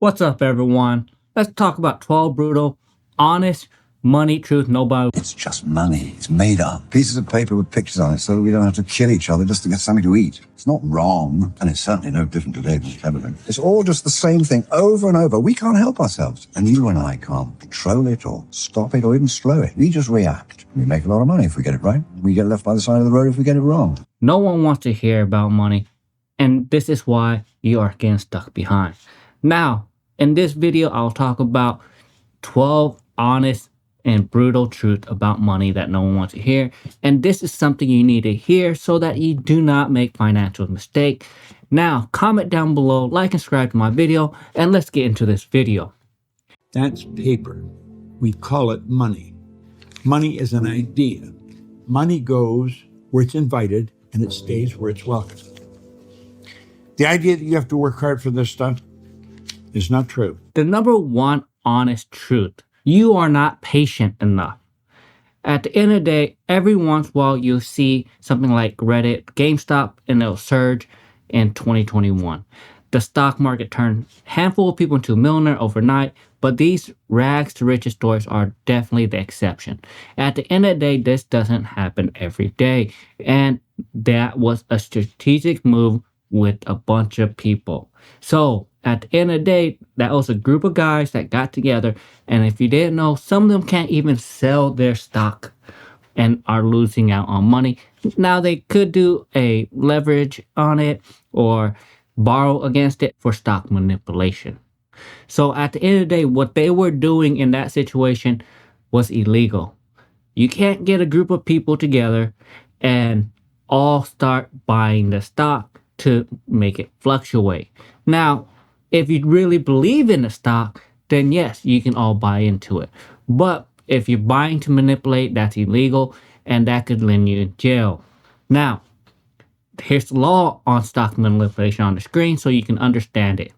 What's up, everyone? Let's talk about 12 brutal, honest, money truth nobody. It's just money. It's made up. Pieces of paper with pictures on it so we don't have to kill each other just to get something to eat. It's not wrong, and it's certainly no different today than it's ever been. It's all just the same thing over and over. We can't help ourselves. And you and I can't control it or stop it or even slow it. We just react. We make a lot of money if we get it right. We get left by the side of the road if we get it wrong. No one wants to hear about money, and this is why you are getting stuck behind. Now, in this video, I'll talk about 12 honest and brutal truth about money that no one wants to hear. And this is something you need to hear so that you do not make financial mistake. Now, comment down below, like and subscribe to my video, and let's get into this video. That's paper. We call it money. Money is an idea. Money goes where it's invited and it stays where it's welcome. The idea that you have to work hard for this stuff is not true. The number one honest truth: you are not patient enough. At the end of the day, every once in a while you'll see something like Reddit, GameStop, and it'll surge in 2021. The stock market turned a handful of people into a millionaire overnight, but these rags to riches stories are definitely the exception. At the end of the day, this doesn't happen every day, and that was a strategic move with a bunch of people. So at the end of the day, that was a group of guys that got together, and if you didn't know, some of them can't even sell their stock and are losing out on money. Now they could do a leverage on it or borrow against it for stock manipulation. So at the end of the day, what they were doing in that situation was illegal. You can't get a group of people together and all start buying the stock to make it fluctuate. Now, if you really believe in the stock, then yes, you can all buy into it. But if you're buying to manipulate, that's illegal, and that could land you in jail. Now, here's the law on stock manipulation on the screen so you can understand it.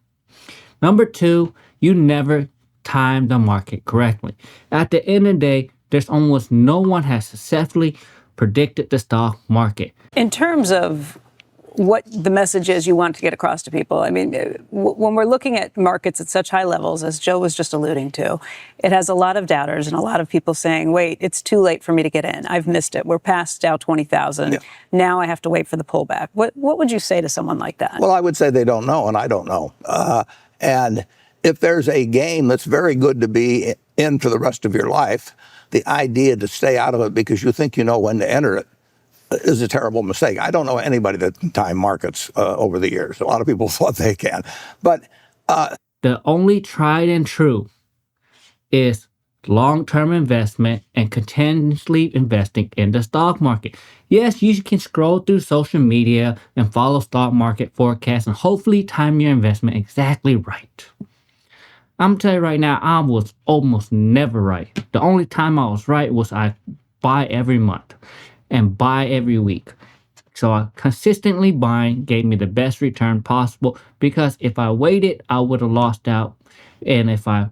Number two, you never time the market correctly. At the end of the day, there's almost no one has successfully predicted the stock market. In terms of what the message is you want to get across to people, I mean, when we're looking at markets at such high levels, as Joe was just alluding to, it has a lot of doubters and a lot of people saying, wait, it's too late for me to get in. I've missed it. We're past Dow 20,000. Yeah. Now I have to wait for the pullback. What would you say to someone like that? Well, I would say they don't know, and I don't know. And if there's a game that's very good to be in for the rest of your life, the idea to stay out of it because you think you know when to enter it is a terrible mistake. I don't know anybody that can time markets over the years. A lot of people thought they can. But the only tried and true is long-term investment and continuously investing in the stock market. Yes, you can scroll through social media and follow stock market forecasts and hopefully time your investment exactly right. I'm telling you right now, I was almost never right. The only time I was right was I buy every month and buy every week. So consistently buying gave me the best return possible, because if I waited, I would have lost out. And if I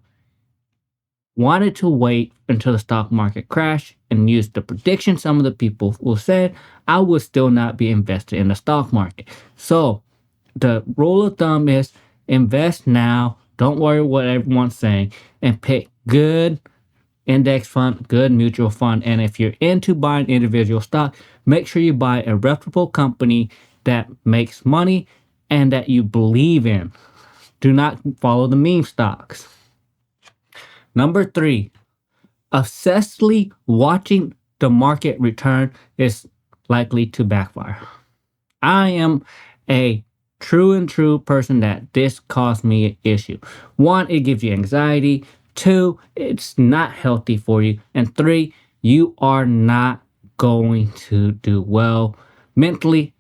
wanted to wait until the stock market crashed and use the prediction some of the people will said, I would still not be invested in the stock market. So the rule of thumb is invest now. Don't worry what everyone's saying, and pick good index fund, good mutual fund. And if you're into buying individual stock, make sure you buy a reputable company that makes money and that you believe in. Do not follow the meme stocks. Number three, obsessively watching the market return is likely to backfire. I am a true person that this caused me an issue. One, it gives you anxiety. Two, it's not healthy for you. And three, you are not going to do well mentally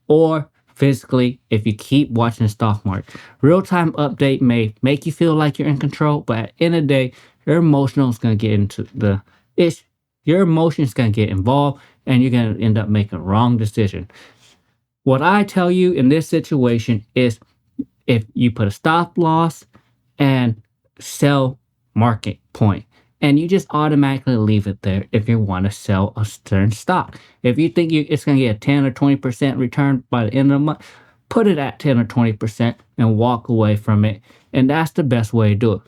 or physically if you keep watching the stock market. Real-time update may make you feel like you're in control, but at the end of the day, your emotional is going to get into the issue. Your emotions going to get involved, and you're going to end up making a wrong decision. What I tell you in this situation is if you put a stop loss and sell market point, and you just automatically leave it there if you want to sell a certain stock. If you think it's going to get a 10 or 20% return by the end of the month, put it at 10 or 20% and walk away from it And that's the best way to do it.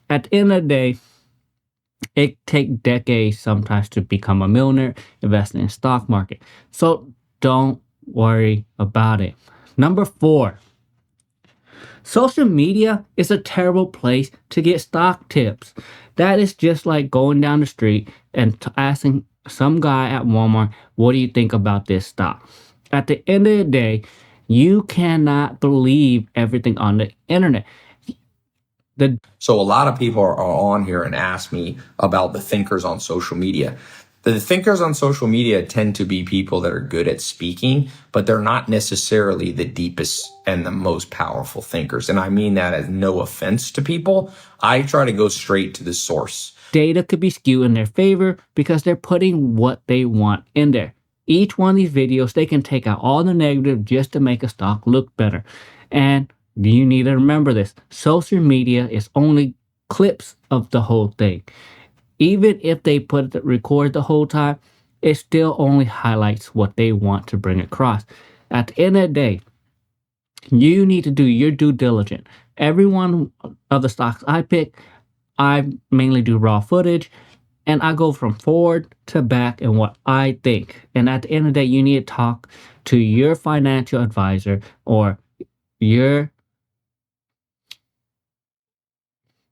At the end of the day, it takes decades sometimes to become a millionaire investing in the stock market. So don't worry about it. Number 4, social media is a terrible place to get stock tips. That is just like going down the street and asking some guy at Walmart, what do you think about this stock? At the end of the day, you cannot believe everything on the internet. So a lot of people are on here and ask me about the thinkers on social media. The thinkers on social media tend to be people that are good at speaking, but they're not necessarily the deepest and the most powerful thinkers. And I mean that as no offense to people. I try to go straight to the source. Data could be skewed in their favor because they're putting what they want in there. Each one of these videos, they can take out all the negative just to make a stock look better. And you need to remember this. Social media is only clips of the whole thing. Even if they record the whole time, it still only highlights what they want to bring across. At the end of the day, you need to do your due diligence. Every one of the stocks I pick, I mainly do raw footage, and I go from forward to back and what I think. And at the end of the day, you need to talk to your financial advisor or your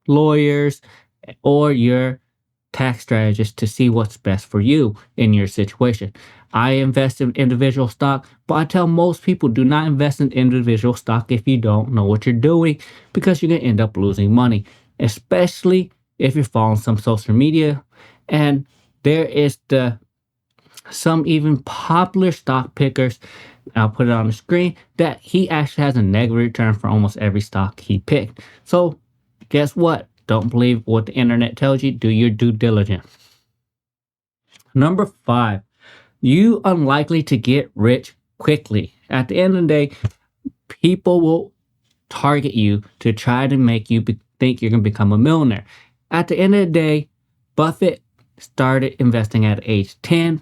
lawyers or your tax strategist to see what's best for you in your situation. I invest in individual stock, but I tell most people do not invest in individual stock if you don't know what you're doing, because you're going to end up losing money, especially if you're following some social media. And there is some even popular stock pickers, I'll put it on the screen, that he actually has a negative return for almost every stock he picked. So guess what? Don't believe what the internet tells you. Do your due diligence. Number 5, you unlikely to get rich quickly. At the end of the day, people will target you to try to make you think you're going to become a millionaire. At the end of the day, Buffett started investing at age 10,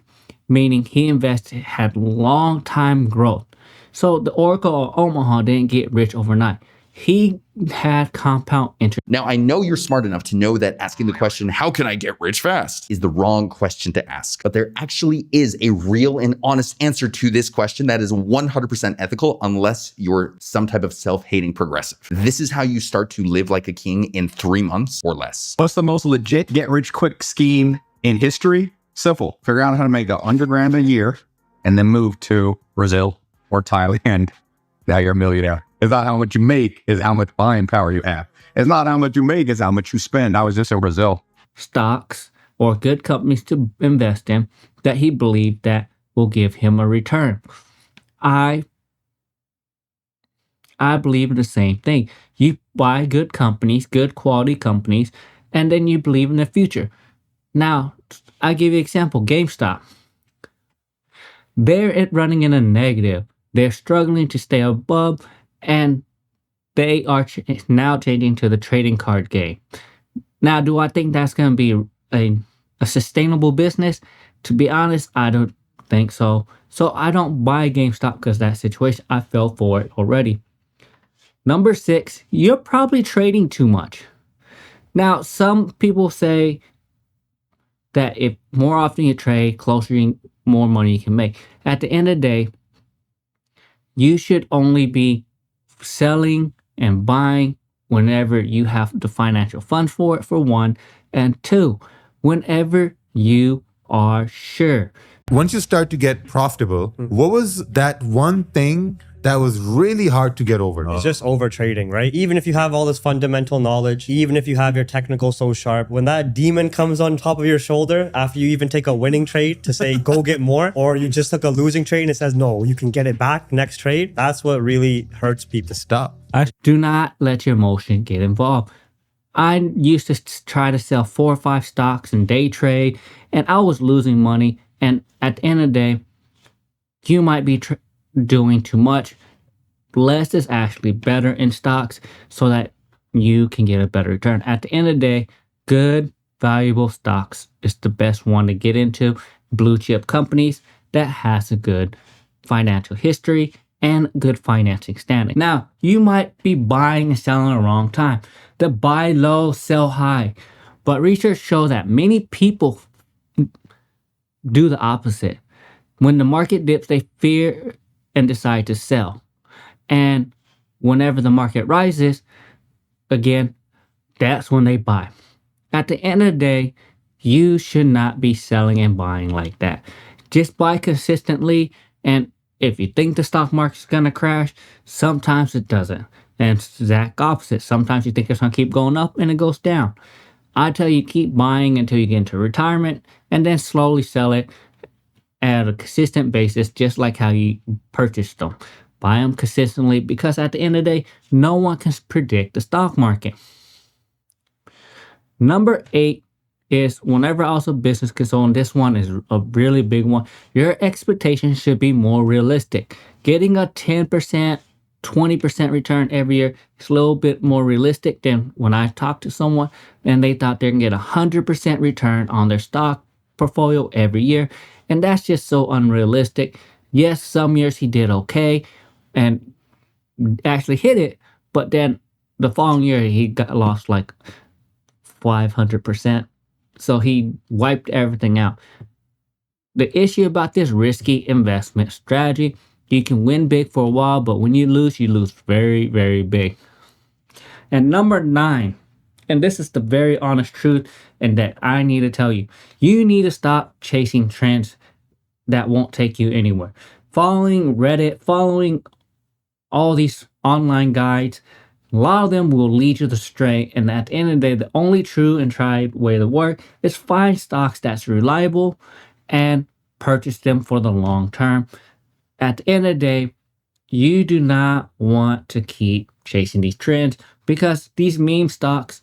meaning he had long time growth. So the Oracle of Omaha didn't get rich overnight. He had compound interest. Now, I know you're smart enough to know that asking the question, how can I get rich fast, is the wrong question to ask. But there actually is a real and honest answer to this question that is 100% ethical, unless you're some type of self-hating progressive. This is how you start to live like a king in 3 months or less. What's the most legit get-rich-quick scheme in history? Simple. Figure out how to make $100,000 a year and then move to Brazil or Thailand. Now you're a millionaire. It's not how much you make, it's how much buying power you have. It's not how much you make, it's how much you spend. I was just in Brazil. Stocks or good companies to invest in that he believed that will give him a return. I believe in the same thing. You buy good companies, good quality companies, and then you believe in the future. Now, I give you an example, GameStop. They're running in a negative. They're struggling to stay above, and they are now changing to the trading card game. Now, do I think that's going to be a sustainable business? To be honest, I don't think so. So I don't buy GameStop because of that situation. I fell for it already. Number 6, you're probably trading too much. Now, some people say that if more often you trade, more money you can make. At the end of the day, you should only be selling and buying whenever you have the financial funds for it, for 1, and 2, whenever you are sure. Once you start to get profitable, what was that one thing that was really hard to get over? It's just over trading, right? Even if you have all this fundamental knowledge, even if you have your technical so sharp, when that demon comes on top of your shoulder after you even take a winning trade to say, go get more, or you just took a losing trade and it says, no, you can get it back next trade. That's what really hurts people. Stop. Do not let your emotion get involved. I used to try to sell 4 or 5 stocks and day trade, and I was losing money. And at the end of the day, you might be doing too much. Less is actually better in stocks so that you can get a better return. At the end of the day, good, valuable stocks is the best one to get into. Blue chip companies that has a good financial history and good financing standing. Now, you might be buying and selling at the wrong time. The buy low, sell high. But research shows that many people do the opposite. When the market dips, they fear and decide to sell. And whenever the market rises, again, that's when they buy. At the end of the day, you should not be selling and buying like that. Just buy consistently, and if you think the stock market's gonna crash, sometimes it doesn't. And it's the exact opposite. Sometimes you think it's gonna keep going up and it goes down. I tell you, keep buying until you get into retirement and then slowly sell it at a consistent basis, just like how you purchased them. Buy them consistently, because at the end of the day, no one can predict the stock market. Number 8 is, whenever also business gets on, this one is a really big one. Your expectations should be more realistic. Getting a 10%, 20% return every year is a little bit more realistic than when I talked to someone and they thought they're gonna get 100% return on their stock portfolio every year. And that's just so unrealistic. Yes, some years he did okay and actually hit it, but then the following year he got lost like 500%. So he wiped everything out. The issue about this risky investment strategy, you can win big for a while, but when you lose very, very big. And number 9, and this is the very honest truth, and that I need to tell you, you need to stop chasing trends that won't take you anywhere. Following Reddit, following all these online guides, a lot of them will lead you astray. And at the end of the day, the only true and tried way to work is find stocks that's reliable and purchase them for the long term. At the end of the day, you do not want to keep chasing these trends, because these meme stocks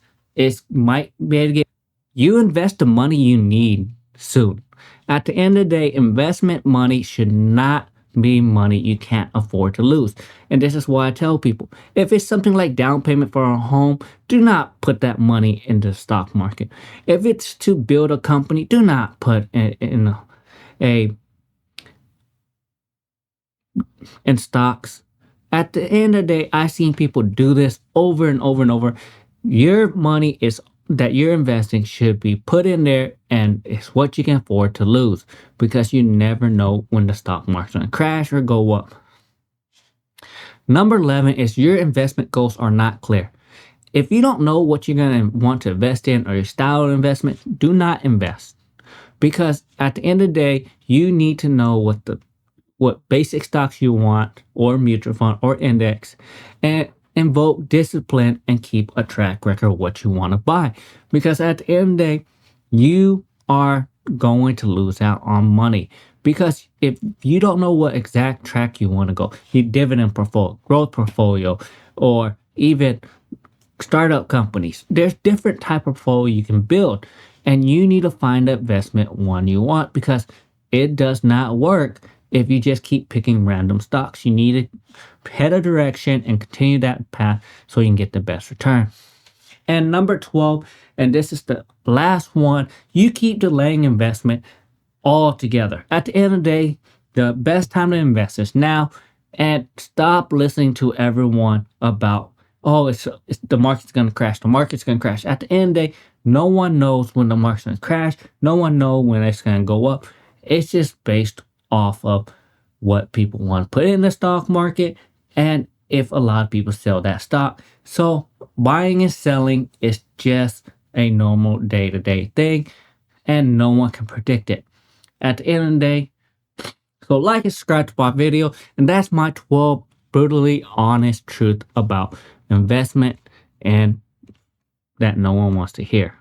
might be able to get you invest the money you need soon. At the end of the day, investment money should not be money you can't afford to lose. And this is why I tell people, if it's something like down payment for a home, do not put that money into the stock market. If it's to build a company, do not put in stocks. At the end of the day, I've seen people do this over and over and over. Your money that you're investing should be put in there, and it's what you can afford to lose, because you never know when the stock market's going to crash or go up. Number 11 is, your investment goals are not clear. If you don't know what you're going to want to invest in or your style of investment, do not invest, because at the end of the day, you need to know what basic stocks you want, or mutual fund or index, and invoke discipline and keep a track record of what you want to buy. Because at the end of the day, you are going to lose out on money. Because if you don't know what exact track you want to go, your dividend portfolio, growth portfolio, or even startup companies, there's different type of portfolio you can build. And you need to find the investment one you want, because it does not work if you just keep picking random stocks. You need to head a direction and continue that path so you can get the best return. And number 12, and this is the last one, you keep delaying investment altogether. At the end of the day, the best time to invest is now, and stop listening to everyone about, it's the market's going to crash. The market's going to crash. At the end of the day, no one knows when the market's going to crash. No one knows when it's going to go up. It's just based off of what people want to put in the stock market, and if a lot of people sell that stock. So buying and selling is just a normal day-to-day thing, and no one can predict it. At the end of the day, so like and subscribe to my video, and that's my 12 brutally honest truth about investment, and that no one wants to hear.